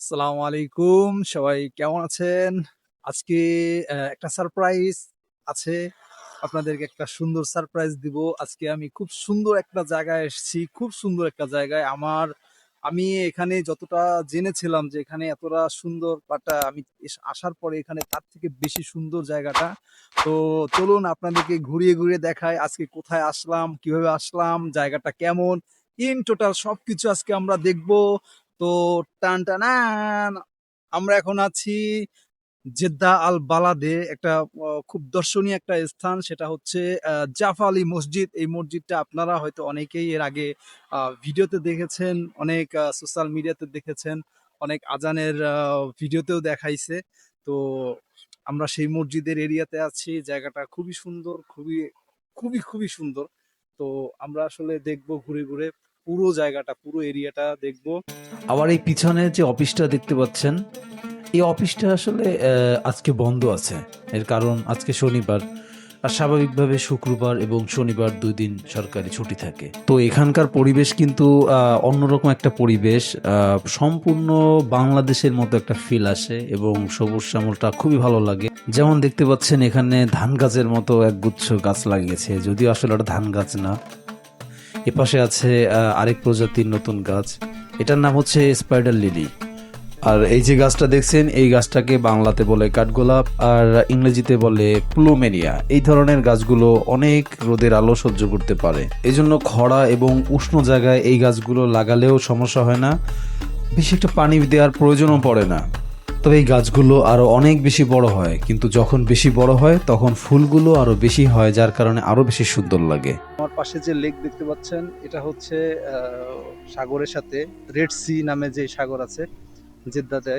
আসসালামু আলাইকুম। সবাই কেমন আছেন? আজকে একটা সারপ্রাইজ আছে। আপনাদেরকে একটা সুন্দর সারপ্রাইজ দিব। আজকে আমি খুব সুন্দর একটা জায়গায় এসেছি। খুব সুন্দর একটা জায়গায়। আমি এখানে যতটা জেনেছিলাম যে এখানে এতটা সুন্দর বাট আমি আসার পরে এখানে তার থেকে বেশি সুন্দর জায়গাটা। তো চলুন আপনাদেরকে ঘুরিয়ে দেখাই আজকে কোথায় আসলাম, কিভাবে আসলাম, জায়গাটা কেমন? ইন টোটাল সবকিছু আজকে আমরা দেখব। তো টানটানান! আমরা এখন আছি জেদ্দা আল বালাদে একটা খুব দর্শনীয় একটা স্থান সেটা হচ্ছে জাফা আলী মসজিদ। এই মসজিদটা আপনারা হয়তো অনেকেই এর আগে ভিডিওতে দেখেছেন, অনেক সোশ্যাল মিডিয়াতে দেখেছেন, অনেক আজানের ভিডিওতেও দেখাইছে। তো আমরা সেই মসজিদের এরিয়াতে আছি। জায়গাটা খুবই সুন্দর, খুবই সুন্দর। তো আমরা আসলে দেখবো ঘুরে পুরো জায়গাটা, পুরো এরিয়াটা দেখবো। আমার এই পিছনে যে অফিসটা দেখতে পাচ্ছেন, এই অফিসটা আসলে আজকে বন্ধ আছে। এর কারণ আজকে শনিবার, আর স্বাভাবিকভাবে শুক্রবার এবং শনিবার ২ দিন সরকারি ছুটি থাকে। তো এখানকার পরিবেশ কিন্তু অন্যরকম একটা পরিবেশ। সম্পূর্ণ বাংলাদেশের মতো একটা ফিল আসে এবং সবুজ শ্যামলটা খুবই ভালো লাগে। যেমন দেখতে পাচ্ছেন এখানে ধান গাছের মতো একগুচ্ছ গাছ লাগিয়েছে, যদিও আসলে ওটা ধান গাছ না। এপাশে আছে আরেক প্রজাতির নতুন গাছ, এটার নাম হচ্ছে স্পাইডার লিলি। আর এই যে গাছটা দেখছেন, এই গাছটাকে বাংলাতে বলে কাঠগোলাপ আর ইংরেজিতে বলে প্লুমেরিয়া। এই ধরনের গাছগুলো অনেক রোদের আলো সহ্য করতে পারে, এজন্য খরা এবং উষ্ণ জায়গায় এই গাছগুলো লাগালেও সমস্যা হয় না, বেশি একটা পানি দেওয়ার প্রয়োজনও পড়ে না। তবে এই গাছগুলো আরো অনেক বেশি বড় হয়, কিন্তু যখন বেশি বড় হয় তখন ফুলগুলো আরো বেশি হয়, যার কারণে আরো বেশি সুন্দর লাগে। আমার পাশে যে লেক দেখতে পাচ্ছেন এটা হচ্ছে সাগরের সাথে রেড সি নামে যে সাগর আছে জেদ্দাতে,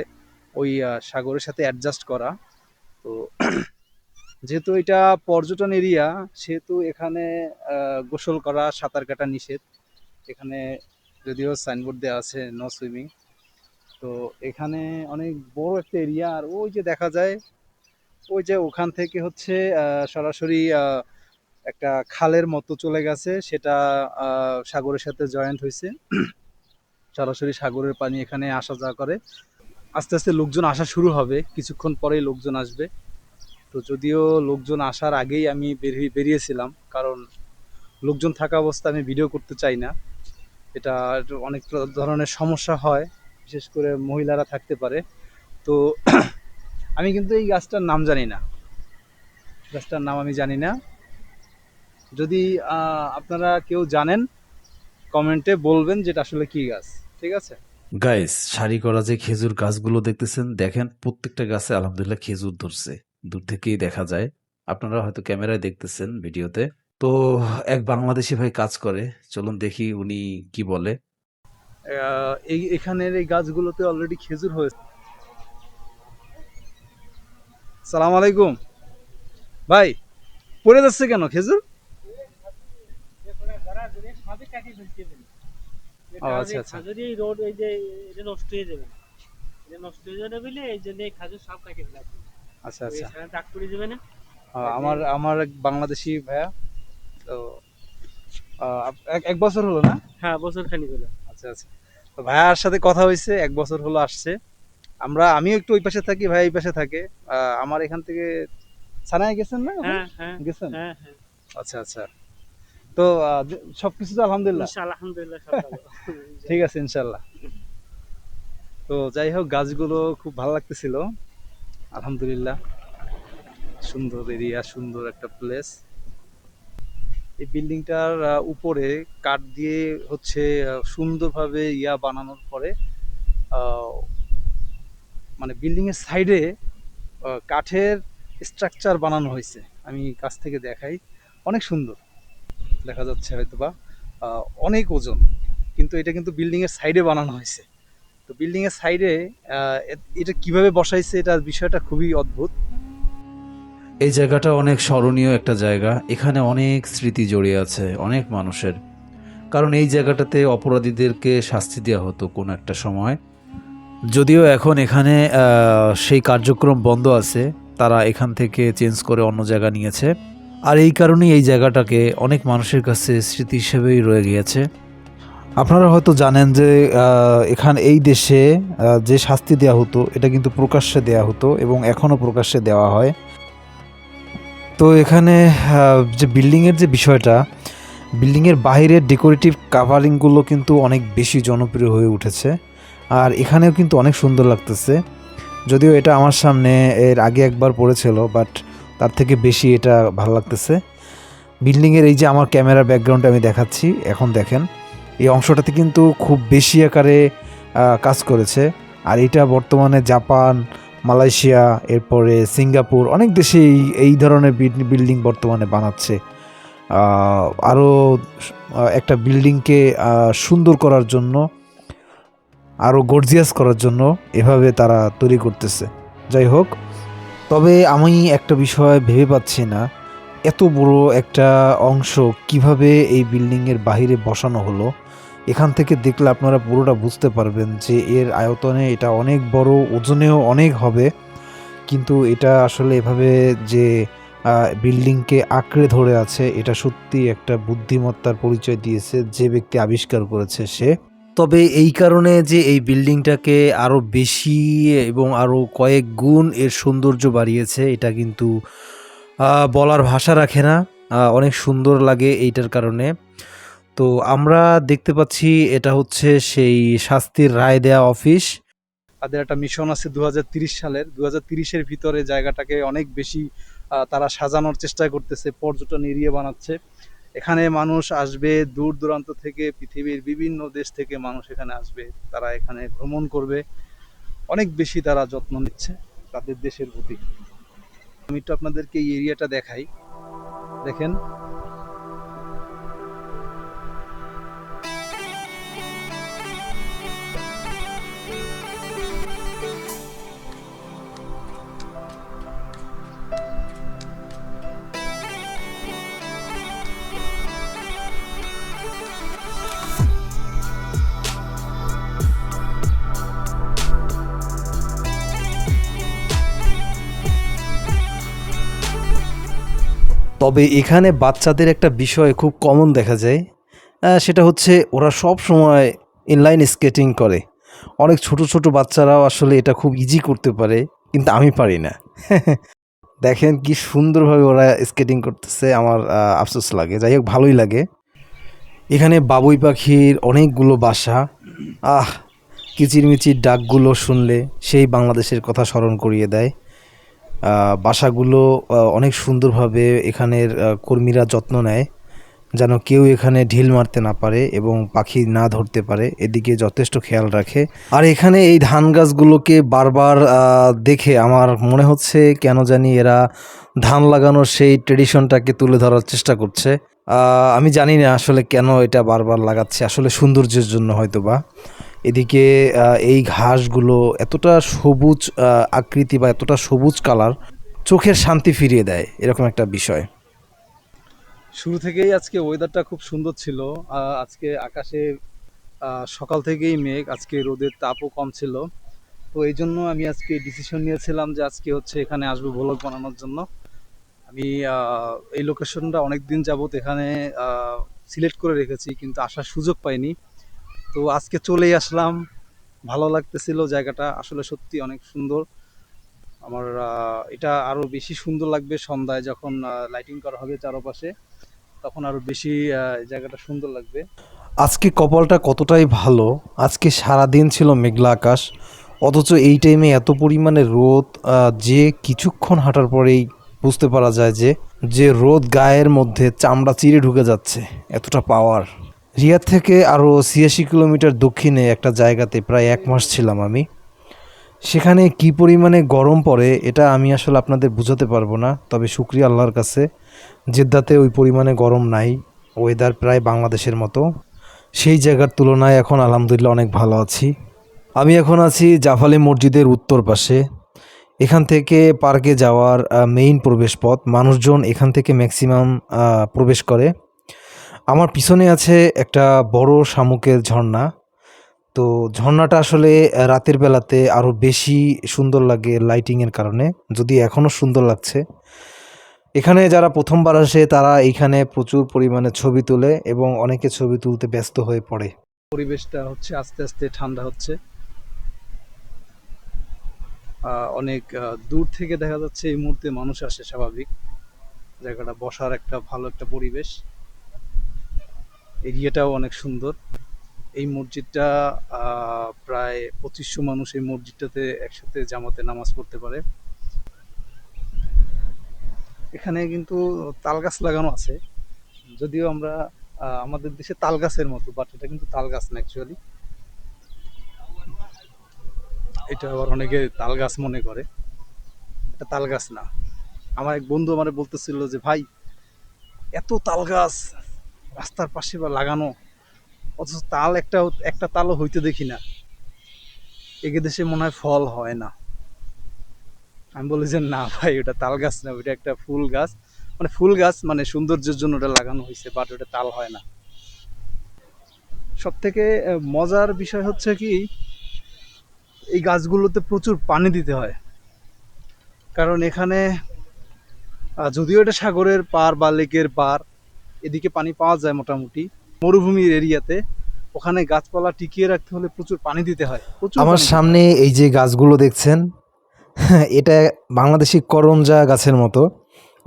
ওই সাগরের সাথে অ্যাডজাস্ট করা। তো যেহেতু এটা পর্যটন এরিয়া সেহেতু এখানে গোসল করা, সাঁতার কাটা নিষেধ। এখানে যদিও সাইনবোর্ড দেওয়া আছে নো সুইমিং। তো এখানে অনেক বড় একটা এরিয়া, আর ওই যে দেখা যায় ওই যে ওখান থেকে হচ্ছে সরাসরি একটা খালের মতো চলে গেছে, সেটা সাগরের সাথে জয়েন্ট হয়েছে। সরাসরি সাগরের পানি এখানে আসা যাওয়া করে। আস্তে আস্তে লোকজন আসা শুরু হবে, কিছুক্ষণ পরেই লোকজন আসবে। তো যদিও লোকজন আসার আগেই আমি বেরিয়েছিলাম, কারণ লোকজন থাকা অবস্থা আমি ভিডিও করতে চাই না। এটা অনেক ধরনের সমস্যা হয়, বিশেষ করে মহিলারা থাকতে পারে। তো আমি কিন্তু এই গাছটার নাম জানি না, গাছটার নাম আমি জানি না। যদি আপনারা কেউ জানেন কমেন্টে বলবেন যেটা আসলে কি গাছ। ঠিক আছে গাইস, সারি করা যে খেজুর গাছগুলো দেখতেছেন, দেখেন প্রত্যেকটা গাছে আলহামদুলিল্লাহ খেজুর ধরছে, দূর থেকেই দেখা যায়। আপনারা হয়তো ক্যামেরায় দেখতেছেন ভিডিওতে। তো এক বাংলাদেশি ভাই কাজ করে, চলুন দেখি উনি কি বলে। এই এখানের এই গাছগুলোতে অলরেডি খেজুর হয়েছে। সালাম আলাইকুম ভাই, পড়ে যাচ্ছে কেন খেজুর? ও আচ্ছা আচ্ছা রোড এই যে এটা নষ্ট হয়ে যাবে, এটা নষ্ট হয়ে যাবে বলে এই জন্য এই খাজুর সব কাটি ফেলাছে। আচ্ছা ওই আচ্ছা। সারা টাক করে যাবে না। আমার আমার এক বাংলাদেশি ভাইয়া। তো এক বছর হলো না? হ্যাঁ, বছর খানিক হলো। আচ্ছা আচ্ছা। তো ভাইয়ার সাথে কথা হয়েছে, এক বছর হলো আসছে। আমিও একটু ওই পাশে থাকি, ভাই এই পাশে থাকে। আমার এখান থেকে সানায় গেছেন না আপনি? হ্যাঁ হ্যাঁ গেছেন? হ্যাঁ হ্যাঁ, আচ্ছা আচ্ছা। তো সবকিছু তো আলহামদুলিল্লাহ ইনশাআল্লাহ আলহামদুলিল্লাহ সব ভালো। ঠিক আছে ইনশাল্লাহ। তো যাই হোক, গাছগুলো খুব ভালো লাগতেছিল। আলহামদুলিল্লাহ, সুন্দর এরিয়া, সুন্দর একটা প্লেস। এই বিল্ডিংটার উপরে কাঠ দিয়ে হচ্ছে সুন্দরভাবে বানানোর পরে আহ, মানে বিল্ডিং এর সাইডে কাঠের স্ট্রাকচার বানানো হয়েছে। আমি কাছ থেকে দেখাই, অনেক সুন্দর দেখা যাচ্ছে হয়তোবা। অনেক ওজন, কিন্তু এটা কিন্তু বিল্ডিং এর সাইডে বানানো হয়েছে। তো বিল্ডিং এর সাইডে এটা কিভাবে বসাইছে, এটার বিষয়টা খুবই অদ্ভুত। এই জায়গাটা অনেক স্মরণীয় একটা জায়গা, এখানে অনেক স্মৃতি জড়িয়ে আছে অনেক মানুষের। কারণ এই জায়গাটাতে অপরাধীদেরকে শাস্তি দেওয়া হতো কোনো একটা সময়, যদিও এখন এখানে সেই কার্যক্রম বন্ধ আছে, তারা এখান থেকে চেঞ্জ করে অন্য জায়গা নিয়েছে। আর এই কারণেই এই জায়গাটাকে অনেক মানুষের কাছে স্মৃতি হিসেবেই রয়ে গিয়েছে। আপনারা হয়তো জানেন যে এখানে এই দেশে যে শাস্তি দেওয়া হতো এটা কিন্তু প্রকাশ্যে দেওয়া হতো এবং এখনও প্রকাশ্যে দেওয়া হয়। তো এখানে যে বিল্ডিংয়ের যে বিষয়টা, বিল্ডিংয়ের বাইরের ডেকোরেটিভ কাভারিংগুলো কিন্তু অনেক বেশি জনপ্রিয় হয়ে উঠেছে, আর এখানেও কিন্তু অনেক সুন্দর লাগতেছে। যদিও এটা আমার সামনে এর আগে একবার পড়েছিল, বাট তার থেকে বেশি এটা ভালো লাগতেছে। বিল্ডিংয়ের এই যে আমার ক্যামেরার ব্যাকগ্রাউন্ডে আমি দেখাচ্ছি, এখন দেখেন এই অংশটাতে কিন্তু খুব বেশি আকারে কাজ করেছে। আর এটা বর্তমানে জাপান, মালয়েশিয়া, এরপরে সিঙ্গাপুর, অনেক দেশে এই ধরনের বিল্ডিং বর্তমানে বানাচ্ছে। আরও একটা বিল্ডিংকে সুন্দর করার জন্য, আরও গর্জিয়াস করার জন্য এভাবে তারা তৈরি করতেছে। যাই হোক, তবে আমি একটা বিষয় ভেবে পাচ্ছি না, এত বড় একটা অংশ কিভাবে এই বিল্ডিংয়ের বাইরে বসানো হলো। এখান থেকে দেখলে আপনারা পুরোটা বুঝতে পারবেন যে এর আয়তনে এটা অনেক বড়, ওজনেও অনেক হবে, কিন্তু এটা আসলে এভাবে যে বিল্ডিংকে আঁকড়ে ধরে আছে, এটা সত্যি একটা বুদ্ধিমত্তার পরিচয় দিয়েছে যে ব্যক্তি আবিষ্কার করেছে সে। তবে এই কারণে যে এই বিল্ডিংটাকে আরও বেশি এবং আরও কয়েক গুণ এর সৌন্দর্য বাড়িয়েছে, এটা কিন্তু বলার ভাষা রাখে না। অনেক সুন্দর লাগে এইটার কারণে। তো আমরা দেখতে পাচ্ছি এটা হচ্ছে সেই শাস্তির রায় দেয়া অফিস। তাদের একটা মিশন আছে 2030 সালের, 2030-এর ভিতরে জায়গাটাকে অনেক বেশি তারা সাজানোর চেষ্টা করতেছে, পর্যটন এরিয়া বানাচ্ছে। এখানে মানুষ আসবে দূর দূরান্ত থেকে, পৃথিবীর বিভিন্ন দেশ থেকে মানুষ এখানে আসবে, তারা এখানে ভ্রমণ করবে। অনেক বেশি তারা যত্ন নিচ্ছে তাদের দেশের প্রতি। আমি একটু আপনাদেরকে এই এরিয়াটা দেখাই, দেখেন। তবে এখানে বাচ্চাদের একটা বিষয় খুব কমন দেখা যায়, সেটা হচ্ছে ওরা সব সময় ইনলাইন স্কেটিং করে। অনেক ছোট ছোট বাচ্চারাও আসলে এটা খুব ইজি করতে পারে, কিন্তু আমি পারি না। দেখেন কি সুন্দরভাবে ওরা স্কেটিং করতেছে, আমার আফসোস লাগে। যাই হোক, ভালোই লাগে। এখানে বাবুই পাখির অনেকগুলো বাসা। আহ, কিচিরমিচির ডাকগুলো শুনলে সেই বাংলাদেশের কথা স্মরণ করিয়ে দেয়। বাসাগুলো অনেক সুন্দরভাবে এখানের কর্মীরা যত্ন নেয়, যেন কেউ এখানে ঢিল মারতে না পারে এবং পাখি না ধরতে পারে, এদিকে যথেষ্ট খেয়াল রাখে। আর এখানে এই ধান গাছগুলোকে বারবার দেখে আমার মনে হচ্ছে কেন জানি এরা ধান লাগানোর সেই ট্রেডিশনটাকে তুলে ধরার চেষ্টা করছে। আমি জানি না আসলে কেন এটা বারবার লাগাচ্ছে, আসলে সৌন্দর্যের জন্য হয়তো বা। এদিকে এই ঘাসগুলো এতটা সবুজ আকৃতি বা এতটা সবুজ কালার, চোখের শান্তি ফিরিয়ে দেয়, এরকম একটা বিষয়। শুরু থেকেই আজকে ওয়েদারটা খুব সুন্দর ছিল। আজকে আকাশে সকাল থেকেই মেঘ, আজকে রোদের তাপও কম ছিল। তো এই জন্য আমি আজকে ডিসিশন নিয়েছিলাম যে আজকে হচ্ছে এখানে আসবো ভ্লগ বানানোর জন্য। আমি এই লোকেশনটা অনেক দিন যাবত এখানে সিলেক্ট করে রেখেছি, কিন্তু আসার সুযোগ পাইনি। তো আজকে চলেই আসলাম, ভালো লাগতেছিল জায়গাটা, আসলে সত্যি অনেক সুন্দর। আমার এটা আরো বেশি সুন্দর লাগবে সন্ধ্যায় যখন লাইটিং করা হবে চারপাশে, তখন আরো বেশি জায়গাটা সুন্দর লাগবে। আজকে কপালটা কতটাই ভালো, আজকে সারাদিন ছিল মেঘলা আকাশ, অথচ এই টাইমে এত পরিমাণে রোদ, যে কিছুক্ষণ হাঁটার পরেই বুঝতে পারা যায় যে যে রোদ গায়ের মধ্যে চামড়া চিরে ঢুকে যাচ্ছে, এতটা পাওয়ার। রিয়াদ থেকে আরও ৮৬ কিলোমিটার দক্ষিণে একটা জায়গাতে প্রায় ১ মাস ছিলাম আমি। সেখানে কি পরিমাণে গরম পড়ে এটা আমি আসলে আপনাদের বোঝাতে পারবো না, তবে শুকরিয়া আল্লাহর কাছে, জেদ্দাতে ওই পরিমাণে গরম নাই। ওয়েদার প্রায় বাংলাদেশের মতো। সেই জায়গার তুলনায় এখন আলহামদুলিল্লাহ অনেক ভালো আছি। আমি এখন আছি জাফালি মসজিদের উত্তর পাশে। এখান থেকে পার্কে যাওয়ার মেইন প্রবেশ পথ, মানুষজন এখান থেকে ম্যাক্সিমাম প্রবেশ করে। আমার পিছনে আছে একটা বড় শামুকের ঝর্ণা। তো ঝর্ণাটা আসলে রাতের বেলাতে আরও বেশি সুন্দর লাগে লাইটিংয়ের কারণে, যদি এখনও সুন্দর লাগছে। এখানে যারা প্রথমবার আসে তারা এইখানে প্রচুর পরিমাণে ছবি তোলে এবং অনেকে ছবি তুলতে ব্যস্ত হয়ে পড়ে। পরিবেশটা হচ্ছে আস্তে আস্তে ঠান্ডা হচ্ছে। অনেক দূর থেকে দেখা যাচ্ছে এই মুহূর্তে মানুষ আসে, স্বাভাবিক। জায়গাটা বসার একটা ভালো একটা পরিবেশ, এরিয়াটাও অনেক সুন্দর। এই মসজিদটা প্রায় 2500 মানুষ এই মসজিদটাতে একসাথে জামাতে নামাজ পড়তে পারে। এখানে কিন্তু তাল গাছ লাগানো আছে, যদিও আমরা আমাদের দেশে তাল গাছের মতো, বাট এটা কিন্তু তাল গাছ না অ্যাকচুয়ালি। এটা আবার অনেকে তাল গাছ মনে করে, এটা তাল গাছ না। আমার এক বন্ধু আমারে বলতেছিল যে ভাই, এত তাল গাছ রাস্তার পাশে বা লাগানো, অথচ তাল একটা একটা তালও হইতে দেখি না, একে দেশে মনে হয় ফল হয় না। আমি বলি যে না ভাই, ওটা তাল গাছ না, ওটা একটা ফুল গাছ। মানে ফুল গাছ, মানে সৌন্দর্যের জন্য ওটা লাগানো হয়েছে, বাট ওটা তাল হয় না। সব থেকে মজার বিষয় হচ্ছে কি, এই গাছগুলোতে প্রচুর পানি দিতে হয়। কারণ এখানে যদিও এটা সাগরের পার বা লেকের পার, এদিকে পানি পাওয়া যায় মোটামুটি। মরুভূমির এরিয়াতে ওখানে গাছপালা টিকিয়ে রাখতে হলে প্রচুর পানি দিতে হয়, প্রচুর আমার পানি দিতে সামনে হয়। এই যে গাছগুলো দেখছেন, এটা বাংলাদেশি করমজা গাছের মতো,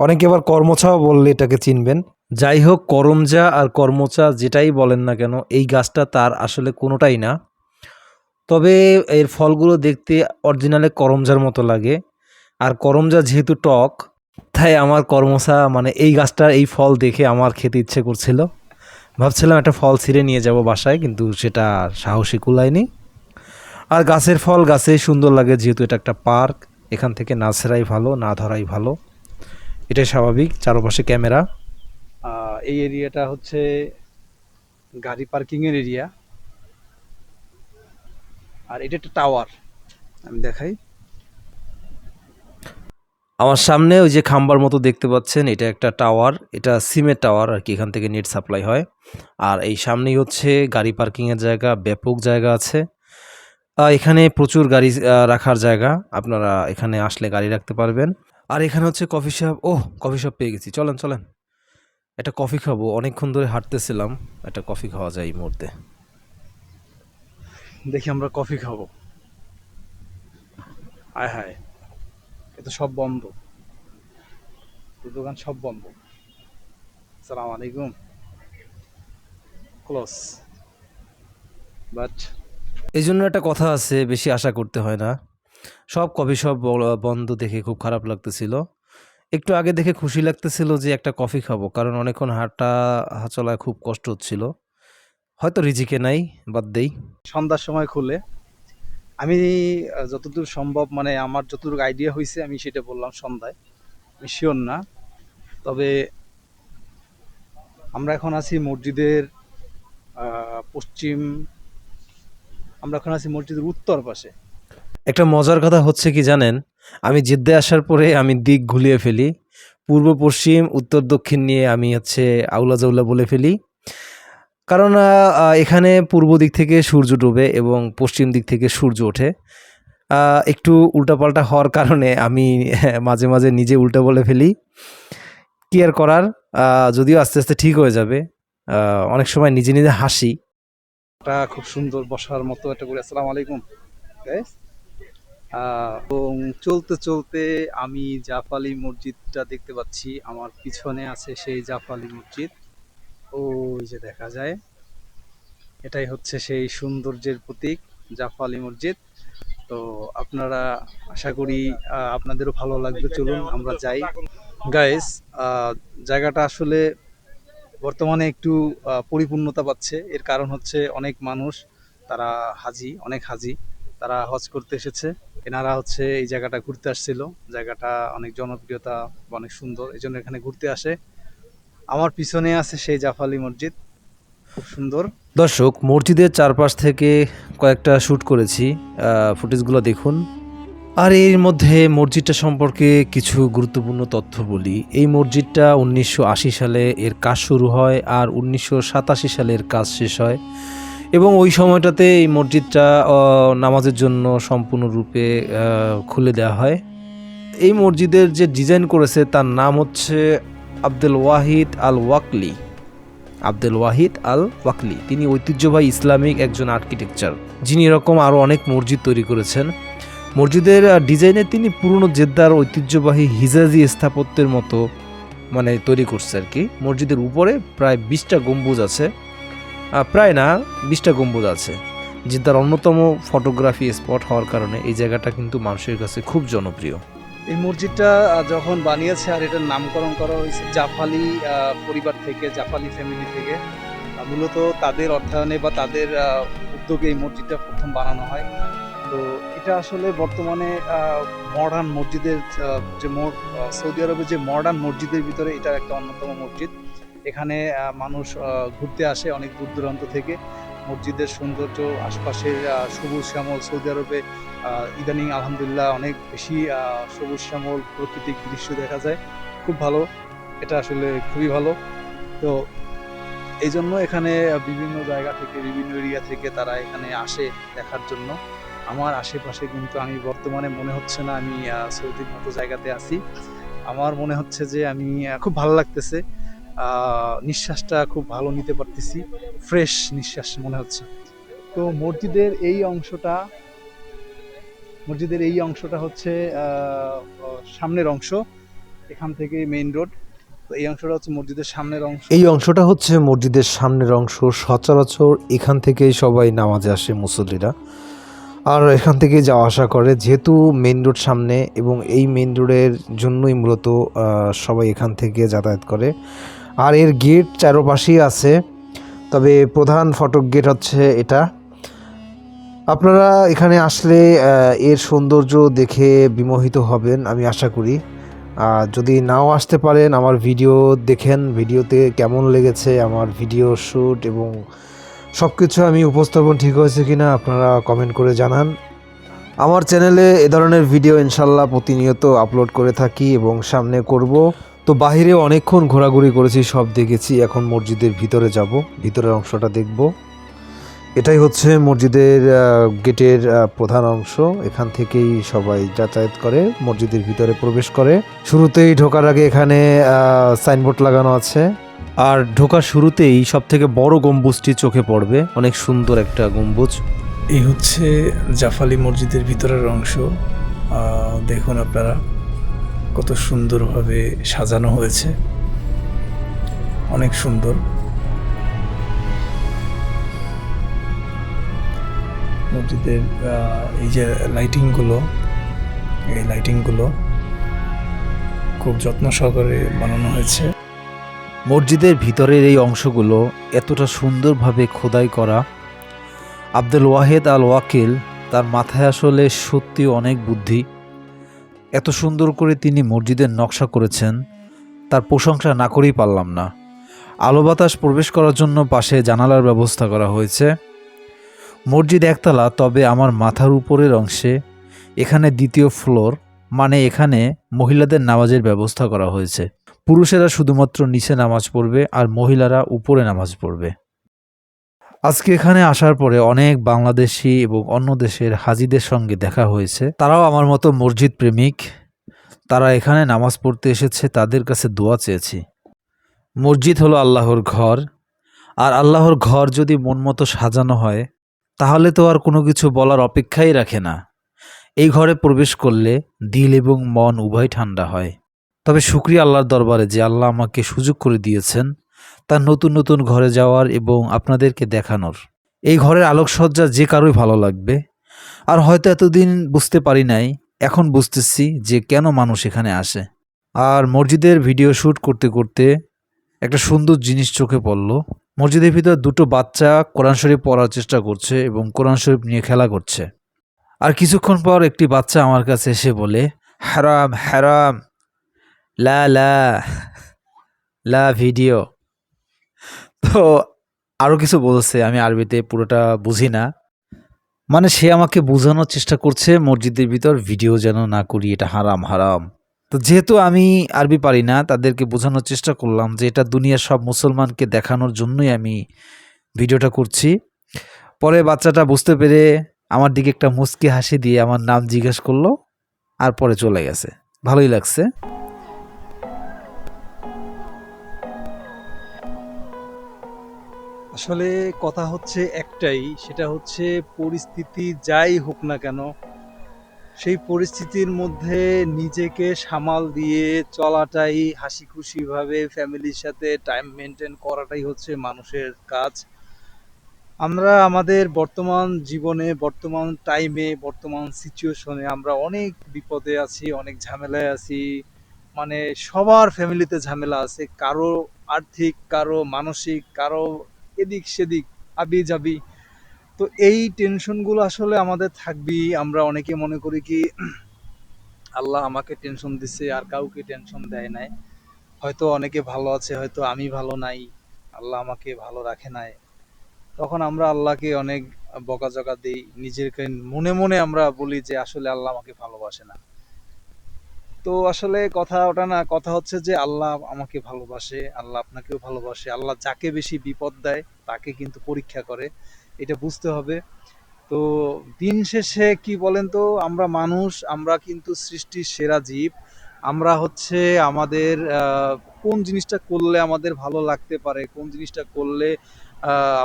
অনেকে আবার কর্মচাও বললে এটাকে চিনবেন। যাই হোক, করমজা আর কর্মচা যেটাই বলেন না কেন, এই গাছটা তার আসলে কোনোটাই না। তবে এর ফলগুলো দেখতে অরিজিনালে করমজার মতো লাগে। আর করমজা যেহেতু টক, তাই আমার কর্মচা মানে এই গাছটার এই ফল দেখে আমার খেতে ইচ্ছে করছিল। ভাবছিলাম একটা ফল ছিঁড়ে নিয়ে যাব বাসায়, কিন্তু সেটা সাহসী কুলায়নি। আর গাছের ফল গাছেই সুন্দর লাগে, যেহেতু এটা একটা পার্ক। এখান থেকে না ছেড়াই ভালো, না ধরাই ভালো, এটাই স্বাভাবিক। চারপাশে ক্যামেরা। এই এরিয়াটা হচ্ছে গাড়ি পার্কিং এর এরিয়া। আর এটা একটা টাওয়ার, আমি দেখাই। আমার সামনে ওই যে খাম্বার মতো দেখতে পাচ্ছেন, এটা একটা টাওয়ার, এটা সিমের টাওয়ার আর কি, এখান থেকে নেট সাপ্লাই হয়। আর এই সামনেই হচ্ছে গাড়ি পার্কিংয়ের জায়গা, ব্যাপক জায়গা আছে। এখানে প্রচুর গাড়ি রাখার জায়গা, আপনারা এখানে আসলে গাড়ি রাখতে পারবেন। আর এখানে হচ্ছে কফি শপ। ওহ, কফি শপ পেয়ে গেছি, চলেন চলেন একটা কফি খাবো। অনেকক্ষণ ধরে হাঁটতেছিলাম, একটা কফি খাওয়া যায় এই মুহূর্তে। দেখি আমরা কফি খাবো। আয় হায়, এ তো সব বন্ধ, তো দোকান সব বন্ধ। সালাম আলাইকুম, ক্লোজ। বাট এই জন্য একটা কথা আছে, বেশি আশা করতে হয় না। সব কফি শপ বন্ধ দেখে খুব খারাপ লাগতেছিল। একটু আগে দেখে খুশি লাগতেছিল যে একটা কফি খাবো, কারণ অনেকক্ষণ হাঁটা চলায় খুব কষ্ট হচ্ছিল। হয়তো রিজিকে নাই, বাদ দেই। সন্ধ্যার সময় খুলে, আমি যতদূর সম্ভব, মানে আমার যতটুকু আইডিয়া হয়েছে আমি সেটা বললাম সন্ধ্যায়, আমি শিওর না। তবে আমরা এখন আছি মসজিদের পশ্চিম, আমরা এখন আছি মসজিদের উত্তর পাশে। একটা মজার কথা হচ্ছে কি জানেন, আমি জেদ্দে আসার পরে আমি দিক ঘুলিয়ে ফেলি। পূর্ব পশ্চিম উত্তর দক্ষিণ নিয়ে আমি হচ্ছে আউলা জাউলা বলে ফেলি। কারণ এখানে পূর্ব দিক থেকে সূর্য ডোবে এবং পশ্চিম দিক থেকে সূর্য ওঠে। একটু উল্টাপাল্টা হওয়ার কারণে আমি মাঝে মাঝে নিজে উল্টা বলে ফেলি। কি আর করার, যদিও আস্তে আস্তে ঠিক হয়ে যাবে। অনেক সময় নিজে নিজে হাসি। এটা খুব সুন্দর বসার মতো একটা করে। আসসালামু আলাইকুম গাইস। এবং চলতে চলতে আমি জাফালি মসজিদটা দেখতে পাচ্ছি, আমার পিছনে আছে সেই জাফালি মসজিদ, ওই যে দেখা যায়। এটাই হচ্ছে সেই সৌন্দর্যের প্রতীক, জাফালি মসজিদ। তো আপনারা, আশা করি আপনাদেরও ভালো লাগবে। চলুন আমরা যাই গাইস। জায়গাটা আসলে বর্তমানে একটু পরিপূর্ণতা পাচ্ছে। এর কারণ হচ্ছে অনেক মানুষ, তারা হাজি, অনেক হাজি, তারা হজ করতে এসেছে। এনারা হচ্ছে এই জায়গাটা ঘুরতে আসছিল। জায়গাটা অনেক জনপ্রিয়তা, অনেক সুন্দর, এই জন্য এখানে ঘুরতে আসে। আমার পিছনে আছে সেই জাফালি মসজিদ, খুব সুন্দর। দর্শক, মসজিদের চারপাশ থেকে কয়েকটা শ্যুট করেছি, ফুটেজগুলো দেখুন। আর এর মধ্যে মসজিদটা সম্পর্কে কিছু গুরুত্বপূর্ণ তথ্য বলি। এই মসজিদটা 1980 সালে এর কাজ শুরু হয়, আর 1987 সালে এর কাজ শেষ হয়। এবং ওই সময়টাতে এই মসজিদটা নামাজের জন্য সম্পূর্ণরূপে খুলে দেওয়া হয়। এই মসজিদের যে ডিজাইন করেছে তার নাম হচ্ছে আব্দুল ওয়াহিদ আল ওয়াকলি। আব্দুল ওয়াহিদ আল ওয়াকলি। তিনি ঐতিহ্যবাহী ইসলামিক একজন আর্কিটেকচার, যিনি এরকম আরও অনেক মসজিদ তৈরি করেছেন। মসজিদের ডিজাইনে তিনি পুরনো জেদ্দার ঐতিহ্যবাহী হিজাজি স্থাপত্যের মতো মানে তৈরি করছে আর কি। মসজিদের উপরে প্রায় 20টা গম্বুজ আছে, প্রায় না 20টা গম্বুজ আছে। জেদ্দার অন্যতম ফটোগ্রাফি স্পট হওয়ার কারণে এই জায়গাটা কিন্তু মানুষের কাছে খুব জনপ্রিয়। এই মসজিদটা যখন বানিয়েছে আর এটার নামকরণ করা হয়েছে জাফালি পরিবার থেকে, জাফালি ফ্যামিলি থেকে। মূলত তাদের অর্থায়নে বা তাদের উদ্যোগে এই মসজিদটা প্রথম বানানো হয়। তো এটা আসলে বর্তমানে মডার্ন মসজিদের সৌদি আরবে যে মডার্ন মসজিদের ভিতরে এটা একটা অন্যতম মসজিদ। এখানে মানুষ ঘুরতে আসে অনেক দূর দূরান্ত থেকে। মসজিদের সৌন্দর্য, আশপাশের সবুজ শ্যামল, সৌদি আরবে ইদানিং আলহামদুলিল্লাহ অনেক বেশি সবুজ শ্যামল প্রাকৃতিক দৃশ্য দেখা যায়, খুব ভালো। এটা আসলে খুবই ভালো। তো এই জন্য এখানে বিভিন্ন জায়গা থেকে, বিভিন্ন এরিয়া থেকে তারা এখানে আসে দেখার জন্য। আমার আশেপাশে কিন্তু আমি বর্তমানে মনে হচ্ছে না আমি সৌদির মতো জায়গাতে আছি। আমার মনে হচ্ছে যে আমি খুব ভালো লাগতেছে, নিঃশ্বাসটা খুব ভালো নিতে পারতেছি, ফ্রেশ নিঃশ্বাস মনে হচ্ছে। তো মসজিদের এই অংশটা হচ্ছে সামনের অংশ, এখান থেকে মেইন রোড। তো এই অংশটা হচ্ছে মসজিদের সামনের অংশ। এই অংশটা হচ্ছে মসজিদের সামনের অংশ। সচরাচর এখান থেকেই সবাই নামাজে আসে মুসল্লিরা, আর এখান থেকে যাওয়া আসা করে, যেহেতু মেইন রোড সামনে, এবং এই মেইন রোডের জন্যই মূলত সবাই এখান থেকে যাতায়াত করে। আর এর গেট চারপাশেই আছে, তবে প্রধান ফটক গেট হচ্ছে এটা। আপনারা এখানে আসলে এর সৌন্দর্য দেখে বিমোহিত হবেন আমি আশা করি। যদি নাও আসতে পারেন, আমার ভিডিও দেখেন, ভিডিওতে কেমন লেগেছে আমার ভিডিও শ্যুট এবং সব কিছু আমি উপস্থাপন ঠিক হয়েছে কিনা আপনারা কমেন্ট করে জানান। আমার চ্যানেলে এ ধরনের ভিডিও ইনশাল্লাহ প্রতিনিয়ত আপলোড করে থাকি এবং সামনে করব। তো বাহিরে অনেকক্ষণ ঘোরাঘুরি করেছি, সব দেখেছি। এখন মসজিদের ভিতরে যাব, ভিতরের অংশটা দেখব। এটাই হচ্ছে মসজিদের গেটের প্রধান অংশ। এখান থেকেই সবাই যাতায়াত করে, মসজিদের ভিতরে প্রবেশ করে। শুরুতেই ঢোকার আগে এখানে সাইনবোর্ড লাগানো আছে, আর ঢোকার শুরুতেই সব থেকে বড় গম্বুজটি চোখে পড়বে, অনেক সুন্দর একটা গম্বুজ। এই হচ্ছে জাফালি মসজিদের ভিতরের অংশ। দেখুন আপনারা কত সুন্দরভাবে সাজানো হয়েছে, অনেক সুন্দর। মসজিদের এই যে লাইটিংগুলো, এই লাইটিংগুলো খুব যত্ন সহকারে বানানো হয়েছে। মসজিদের ভিতরের এই অংশগুলো এতটা সুন্দরভাবে খোদাই করা। আব্দুল ওয়াহিদ আল ওয়াকিল, তার মাথায় আসলে সত্যি অনেক বুদ্ধি। এত সুন্দর করে তিনি মসজিদের নকশা করেছেন, তার প্রশংসা না করেই পারলাম না। আলো বাতাস প্রবেশ করার জন্য পাশে জানালার ব্যবস্থা করা হয়েছে। মসজিদ একতলা, তবে আমার মাথার উপরের অংশে এখানে দ্বিতীয় ফ্লোর, মানে এখানে মহিলাদের নামাজের ব্যবস্থা করা হয়েছে। পুরুষেরা শুধুমাত্র নিচে নামাজ পড়বে আর মহিলারা উপরে নামাজ পড়বে। আজকে এখানে আসার পরে অনেক বাংলাদেশি এবং অন্য দেশের হাজিদের সঙ্গে দেখা হয়েছে। তারাও আমার মতো মসজিদ প্রেমিক, তারা এখানে নামাজ পড়তে এসেছে, তাদের কাছে দোয়া চেয়েছি। মসজিদ হলো আল্লাহর ঘর, আর আল্লাহর ঘর যদি মন মতো সাজানো হয় তাহলে তো আর কোনো কিছু বলার অপেক্ষাই রাখে না। এই ঘরে প্রবেশ করলে দিল এবং মন উভয় ঠান্ডা হয়। তবে শুকরিয়া আল্লাহর দরবারে যে আল্লাহ আমাকে সুযোগ করে দিয়েছেন তার নতুন নতুন ঘরে যাওয়ার এবং আপনাদেরকে দেখানোর। এই ঘরের আলোকসজ্জা যে কারোই ভালো লাগবে। আর হয়তো এতদিন বুঝতে পারি নাই, এখন বুঝতেছি যে কেন মানুষ এখানে আসে। আর মসজিদের ভিডিও শ্যুট করতে করতে একটা সুন্দর জিনিস চোখে পড়ল। মসজিদের ভিতর দুটো বাচ্চা কোরআন শরীফ পড়ার চেষ্টা করছে এবং কোরআন শরীফ নিয়ে খেলা করছে। আর কিছুক্ষণ পর একটি বাচ্চা আমার কাছে এসে বলে, হারাম হারাম, লা লা লা ভিডিও। তো আরও কিছু বলছে, আমি আরবিতে পুরোটা বুঝি না। মানে সে আমাকে বোঝানোর চেষ্টা করছে মসজিদের ভিতর ভিডিও যেন না করি, এটা হারাম হারাম। তো যেহেতু আমি আরবি পারি না, তাদেরকে বোঝানোর চেষ্টা করলাম যে এটা দুনিয়ার সব মুসলমানকে দেখানোর জন্যই আমি ভিডিওটা করছি। পরে বাচ্চাটা বুঝতে পেরে আমার দিকে একটা মুচকি হাসি দিয়ে আমার নাম জিজ্ঞেস করলো, আর পরে চলে গেছে। ভালোই লাগছে। আসলে কথা হচ্ছে একটাই, সেটা হচ্ছে পরিস্থিতি যাই হোক না কেন, সেই পরিস্থিতির মধ্যে নিজেকে সামাল দিয়ে চলাটাই, হাসি খুশিভাবে ফ্যামিলির সাথে টাইম মেনটেন করাটাই হচ্ছে মানুষের কাজ। আমরা আমাদের বর্তমান জীবনে, বর্তমান টাইমে, বর্তমান সিচুয়েশনে আমরা অনেক বিপদে আছি, অনেক ঝামেলায় আছি। মানে সবার ফ্যামিলিতে ঝামেলা আছে। কারো আর্থিক, কারো মানসিক, কারো এদিক সেদিক, আবি-যাবি। তো এই টেনশনগুলো আসলে আমাদের থাকবেই। আমরা অনেকে মনে করি কি আল্লাহ আমাকে টেনশন দিছে আর কাউকে টেনশন দেয় নাই। হয়তো অনেকে ভালো আছে, হয়তো আমি ভালো নাই। আল্লাহ আমাকে ভালো রাখে নাই। তখন আমরা আল্লাহকে অনেক বকাঝকা দেই। নিজেকে মনে, মনে আমরা বলি যে আসলে আল্লাহ আমাকে ভালোবাসে না। তো আসলে কথা ওটা না, কথা হচ্ছে যে আল্লাহ আমাকে ভালোবাসে, আল্লাহ আপনাকেও ভালোবাসে। আল্লাহ যাকে বেশি বিপদ দেয় তাকে কিন্তু পরীক্ষা করে। এটা বুঝতে হবে। তো দিন শেষে কি বলেন তো, আমরা মানুষ, আমরা কিন্তু সৃষ্টির সেরা জীব। আমরা হচ্ছে আমাদের কোন জিনিসটা করলে আমাদের ভালো লাগতে পারে, কোন জিনিসটা করলে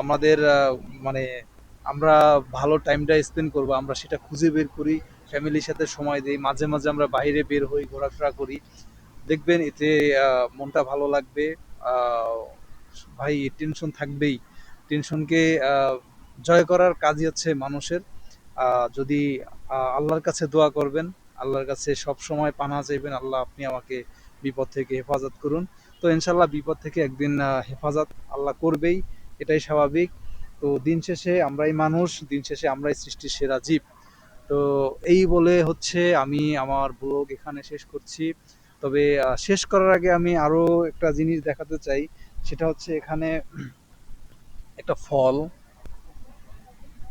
আমাদের মানে আমরা ভালো টাইমটা স্পেন্ড করবো, আমরা সেটা খুঁজে বের করি, ফ্যামিলির সাথে সময় দিই, মাঝে মাঝে আমরা বাইরে বের হই, ঘোরাফেরা করি। দেখবেন এতে মনটা ভালো লাগবে। আহ, ভাই টেনশন থাকবেই। টেনশনকে জয় করার কাজই হচ্ছে মানুষের। যদি আল্লাহর কাছে দোয়া করবেন, আল্লাহর কাছে সব সময় পানাহ চাইবেন, আল্লাহ আপনি আমাকে বিপদ থেকে হেফাজত করুন। তো ইনশাল্লাহ বিপদ থেকে একদিন হেফাজত আল্লাহ করবেই, এটাই স্বাভাবিক। তো দিন শেষে আমরাই মানুষ, দিন শেষে আমরাই সৃষ্টির সেরা জীব। তো এই বলে হচ্ছে আমি আমার ব্লগ এখানে শেষ করছি। তবে শেষ করার আগে আমি আরো একটা জিনিস দেখাতে চাই। সেটা হচ্ছে এখানে একটা ফল,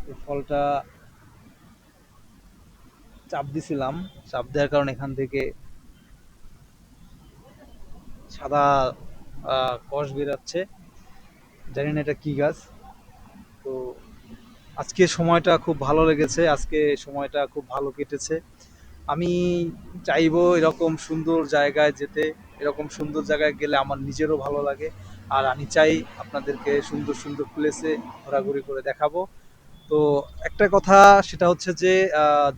এই ফলটা চাপ দিছিলাম। চাপ দেওয়ার কারণে এখান থেকে সাদা কষ বেরাচ্ছে। জানি না এটা কি গাছ। তো আজকে সময়টা খুব ভালো লেগেছে, আজকে সময়টা খুব ভালো কেটেছে। আমি চাইবো এরকম সুন্দর জায়গায় যেতে। এরকম সুন্দর জায়গায় গেলে আমার নিজেরও ভালো লাগে। আর আমি চাই আপনাদেরকে সুন্দর সুন্দর প্লেসে ঘোরাঘুরি করে দেখাবো। তো একটা কথা, সেটা হচ্ছে যে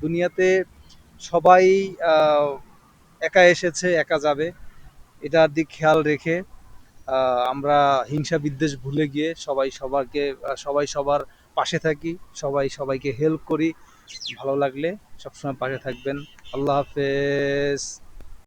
দুনিয়াতে সবাই আহ, একা এসেছে, একা যাবে। এটার দিক খেয়াল রেখে আমরা হিংসা বিদ্বেষ ভুলে গিয়ে সবাই সবার পাশে থাকি, সবাই সবাইকে হেল্প করি। ভালো লাগলে সবসময় পাশে থাকবেন। আল্লাহ হাফেজ।